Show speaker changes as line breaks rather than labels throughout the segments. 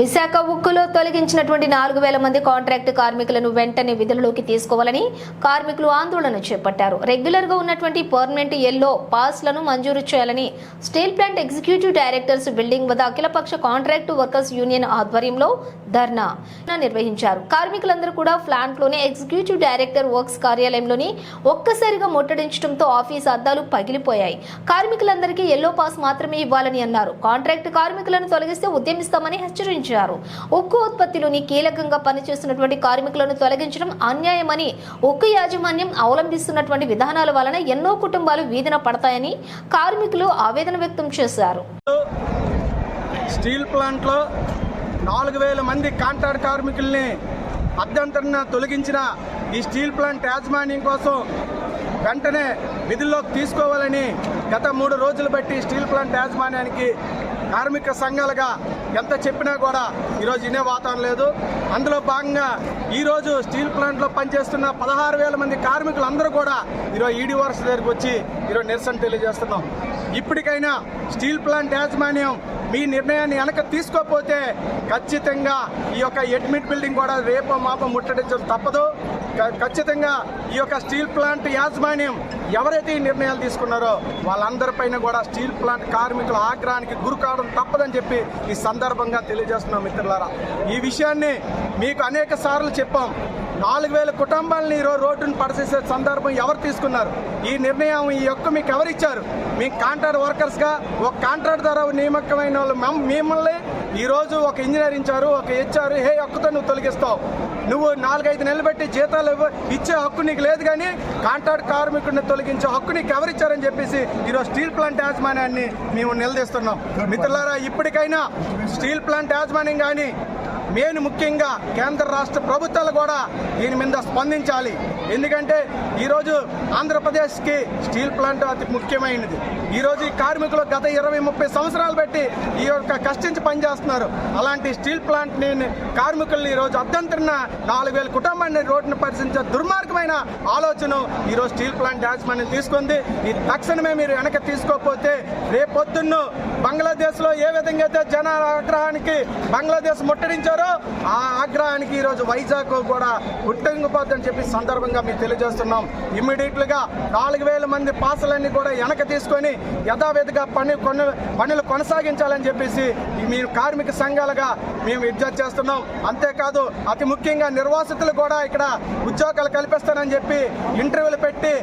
విశాఖ ఉక్కులో తొలగించినటువంటి 4000 మంది కాంట్రాక్ట్ కార్మికులను వెంటనే విధులలోకి తీసుకోవాలని కార్మికులు ఆందోళన చేపట్టారు. రెగ్యులర్ గా ఉన్నటువంటి పర్మనెంట్ ఎల్లో పాస్లను మంజూరు చేయాలని steel plant executive directors building వద్ద అఖిలపక్ష కాంట్రాక్ట్ వర్కర్స్ యూనియన్ ఆధ్వర్యంలో ధర్నా నిర్వహించారు. కార్మికులందరూ కూడా ప్లాంట్ లోని ఎగ్జిక్యూటివ్ డైరెక్టర్ వర్క్స్ కార్యాలయంలోని ఒక్కసారిగా ముట్టడించడంతో ఆఫీస్ అద్దాలు పగిలిపోయాయి. కార్మికులందరికీ ఎల్లో పాస్ మాత్రమే ఇవ్వాలని అన్నారు. కాంట్రాక్ట్ కార్మికులను తొలగిస్తే ఉద్యమిస్తామని హెచ్చరించారు. ఉక్కు ఉత్పత్తిలోని కీలకంగా పనిచేస్తున్నటువంటి కార్మికులను తొలగించడం అన్యాయమని, ఉక్కు యాజమాన్యం అవలంబిస్తున్నటువంటి విధానాల వలన ఎన్నో కుటుంబాలు వీధిన పడతాయని కార్మికులు ఆవేదన వ్యక్తం చేశారు.
స్టీల్ ప్లాంట్ లో 4000 మంది కాంట్రాక్ట్ కార్మికుల్ని అభ్యంతరణ తొలగించిన ఈ స్టీల్ ప్లాంట్ యాజమాన్యం కోసం వెంటనే విధుల్లోకి తీసుకోవాలని గత 3 రోజులు బట్టి స్టీల్ ప్లాంట్ యాజమాన్యానికి కార్మిక సంఘాలుగా ఎంత చెప్పినా కూడా ఈరోజు ఇనే వాతావరణం లేదు. అందులో భాగంగా ఈరోజు స్టీల్ ప్లాంట్లో పనిచేస్తున్న 16,000 మంది కార్మికులందరూ కూడా ఈరోజు ఈడీ వర్క్స్ దగ్గరికి వచ్చి ఈరోజు నిరసన తెలియజేస్తున్నాం. ఇప్పటికైనా స్టీల్ ప్లాంట్ యాజమాన్యం మీ నిర్ణయాన్ని వెనక తీసుకోకపోతే ఖచ్చితంగా ఈ యొక్క అడ్మిట్ బిల్డింగ్ కూడా రేపో మాపో ముట్టడించడం తప్పదు. ఖచ్చితంగా ఈ యొక్క స్టీల్ ప్లాంట్ యాజమాన్యం ఎవరైతే ఈ నిర్ణయాలు తీసుకున్నారో వాళ్ళందరిపైన కూడా స్టీల్ ప్లాంట్ కార్మికుల ఆగ్రహానికి గురి కావడం తప్పదని చెప్పి ఈ సందర్భంగా తెలియజేస్తున్నాం. మిత్రులారా, ఈ విషయాన్ని మీకు అనేక సార్లు చెప్పాం. 4000 కుటుంబాలని ఈరోజు రోడ్డును పడసేసే సందర్భం ఎవరు తీసుకున్నారు? ఈ నిర్ణయం ఈ యొక్క మీకు ఎవరిచ్చారు? మీ కాంట్రాక్ట్ వర్కర్స్గా ఒక కాంట్రాక్ట్ ద్వారా నియామకమైన వాళ్ళు మిమ్మల్ని ఈరోజు ఒక ఇంజనీర్ ఇచ్చారు, ఒక హెచ్ఆర్, హే హక్కుతో నువ్వు తొలగిస్తావు, నువ్వు 4-5 నెలలు బట్టి జీతాలు ఇచ్చే హక్కు నీకు లేదు, కానీ కాంట్రాక్ట్ కార్మికుడిని తొలగించే హక్కు నీకు ఎవరిచ్చారని చెప్పేసి ఈరోజు స్టీల్ ప్లాంట్ యాజమాన్యాన్ని మేము నిలదీస్తున్నాం. మిత్రులారా, ఇప్పటికైనా స్టీల్ ప్లాంట్ యాజమాన్యం కానీ ముఖ్యంగా కేంద్ర రాష్ట్ర ప్రభుత్వాలు కూడా దీని మీద స్పందించాలి. ఎందుకంటే ఈరోజు ఆంధ్రప్రదేశ్కి స్టీల్ ప్లాంట్ అతి ముఖ్యమైనది. ఈరోజు ఈ కార్మికులు గత 20-30 సంవత్సరాలు బట్టి ఈ యొక్క కష్టించి పనిచేస్తున్నారు. అలాంటి స్టీల్ ప్లాంట్ని కార్మికుల్ని ఈరోజు అభ్యంతరణ 4000 కుటుంబాన్ని రోడ్డును పరిశీలించే దుర్మార్గమైన ఆలోచన ఈరోజు స్టీల్ ప్లాంట్ యాజమాన్యం తీసుకుంది. ఈ తక్షణమే మీరు వెనక తీసుకోకపోతే రేపొద్దున్న బంగ్లాదేశ్లో ఏ విధంగా అయితే జన ఆగ్రహానికి బంగ్లాదేశ్ ముట్టడించారో ఆ ఆగ్రహానికి ఈరోజు వైజాగ్ కూడా ఉట్టంగిపోద్దని చెప్పి సందర్భంగా మీకు తెలియజేస్తున్నాం. ఇమ్మీడియట్లుగా 4000 మంది పాసులన్నీ కూడా వెనక తీసుకొని యథావిధిగా పనులు కొనసాగించాలని చెప్పేసి మేము కార్మిక సంఘాలుగా మేము విజ్ఞప్తి చేస్తున్నాం. అంతేకాదు అతి ముఖ్యంగా నిర్వాసితులు కూడా ఇక్కడ ఉద్యోగాలు కల్పిస్తానని చెప్పి ఇంటర్వ్యూలు పెట్టి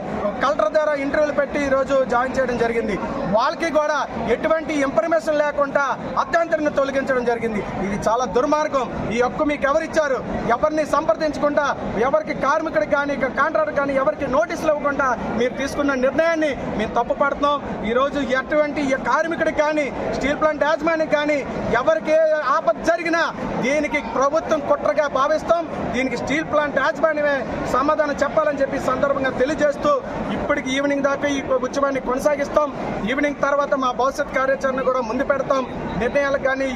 కలెక్టర్ ద్వారా ఇంటర్వ్యూలు పెట్టి ఈరోజు జాయిన్ చేయడం జరిగింది. వాళ్ళకి కూడా ఎటువంటి ఇన్ఫర్మేషన్ లేకుండా అభ్యంతరాన్ని తొలగించడం జరిగింది. ఇది చాలా దుర్మార్గం. ఈ హక్కు మీకు ఎవరిచ్చారు? ఎవరిని సంప్రదించకుండా, ఎవరికి కార్మికుడికి కానీ కాంట్రాక్టర్ కానీ ఎవరికి నోటీసులు ఇవ్వకుండా మీరు తీసుకున్న నిర్ణయాన్ని మేము తప్పుపడుతున్నాం. ఈరోజు ఎటువంటి కార్మికుడికి కానీ స్టీల్ ప్లాంట్ యాజమాన్యానికి కానీ ఎవరికి ఆపద జరిగినా దీనికి ప్రభుత్వం కుట్రగా భావిస్తాం. దీనికి స్టీల్ ప్లాంట్ యాజమాన్యమే సమాధానం చెప్పాలని చెప్పి సందర్భంగా తెలియజేస్తూ ఇప్పటికి ఈవినింగ్ దాకా ఈ ఉద్యమాన్ని కొనసాగిస్తాం. ఈవినింగ్ తర్వాత మా భవిష్యత్ కార్యాచరణ కూడా ముందు పెడతాం. నిర్ణయాలకు కానీ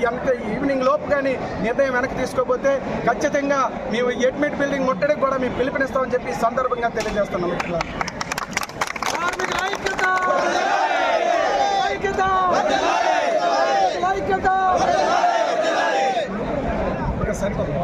ఈవినింగ్ లోపు కానీ నిర్ణయం వెనక్కి తీసుకోకపోతే ఖచ్చితంగా మేము అడ్మిట్ బిల్డింగ్ ముట్టడికి కూడా మేము పిలుపునిస్తామని చెప్పి సందర్భంగా తెలియజేస్తున్నాం. సరిపోతుంది.